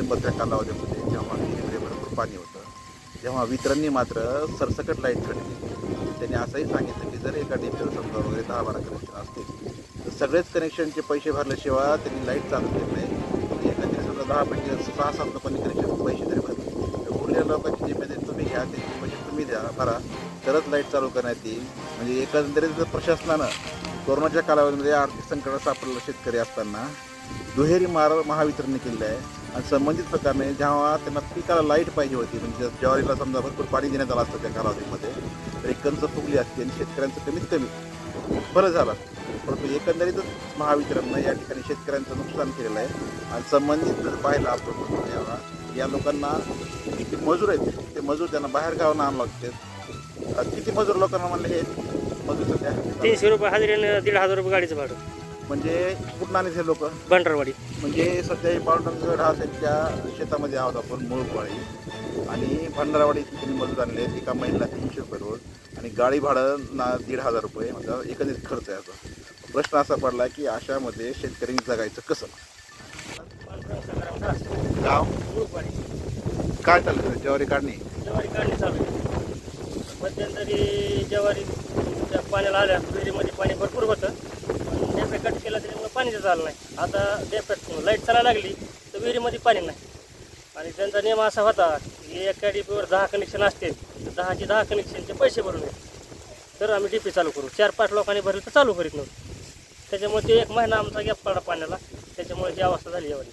डिसेंबरच्या कालावधीमध्ये जेव्हा विहिरीमध्ये भरपूर पाणी होतं, तेव्हा वितरणनी मात्र सरसकट लाईट छाटली. त्यांनी असंही सांगितलं की जर एका डीपीवर समजा वगैरे 10-12 कनेक्शन असतील तर सगळेच कनेक्शनचे पैसे भरल्याशिवाय त्यांनी लाईट चालू केली नाही. एकंदरीत समजा 10पैकी 6-7 लोकांनी कनेक्शन पैसे तरी भरले, तर उरलेल्या लोकांची जिम्मेदारी तुम्ही घ्या, त्याचे पैसे तुम्ही द्या भरा, तरच लाईट चालू करण्यात येईल. म्हणजे एकंदरीत प्रशासनानं कोरोनाच्या कालावधीमध्ये आर्थिक संकटात सापडलेला शेतकरी असताना दुहेरी महावितरण केलेलं आहे. आणि संबंधित प्रकारे जेव्हा त्यांना पिकाला लाईट पाहिजे होती, म्हणजे ज्वारीला समजा भरपूर पाणी देण्यात आलं असतं त्या कालावधीमध्ये, तर एक कंच फुगली असते आणि शेतकऱ्यांचं कमीत कमी बरं झालं. परंतु एकंदरीतच महावितरणनं या ठिकाणी शेतकऱ्यांचं नुकसान केलेलं आहे. आणि संबंधित जर पाहिलं आपण या लोकांना किती मजूर आहेत, ते मजूर त्यांना बाहेर गावांना आणावं लागते. किती मजूर लोकांना म्हणले हे मजूर सध्या 300 रुपये हजेरीने 1,500 रुपये गाडीचं भाडं. म्हणजे कुठून आले हे लोक? भंडारवाडी. म्हणजे सध्या हे पांडुरंगगड हा त्यांच्या शेतामध्ये आहोत आपण मूळपाळी, आणि भंडारवाडी तिथे मजूर आणले. एका महिन्याला 300 रुपये रोज आणि गाडी भाडं 1,500 रुपये, म्हणजे एकंदरीत खर्च आहे. याचा प्रश्न असा पडला की अशामध्ये शेतकऱ्यांनी जगायचं कसं? गाव काय चाललं? ज्वारी काढणी चालू आहे. मध्यंतरी ज्वारी त्या पाण्याला आल्या, विहिरीमध्ये पाणी भरपूर होतं, डेपे कट केला त्याच्यामुळे पाणीच झालं नाही. आता डेप्यात लाईट चालायला लागली तर विहिरीमध्ये पाणी नाही. आणि त्यांचा नियम असा होता की एका डीपीवर 10 कनेक्शन असतील तर 10चे 10 कनेक्शनचे पैसे भरून येत तर आम्ही डीपी चालू करू. 4-5 लोकांनी भरले तर चालू करीत नव्हतं. त्याच्यामुळे ते 1 महिना आमचा गॅप पडला पाण्याला, त्याच्यामुळे ही अवस्था झाली यावेळी.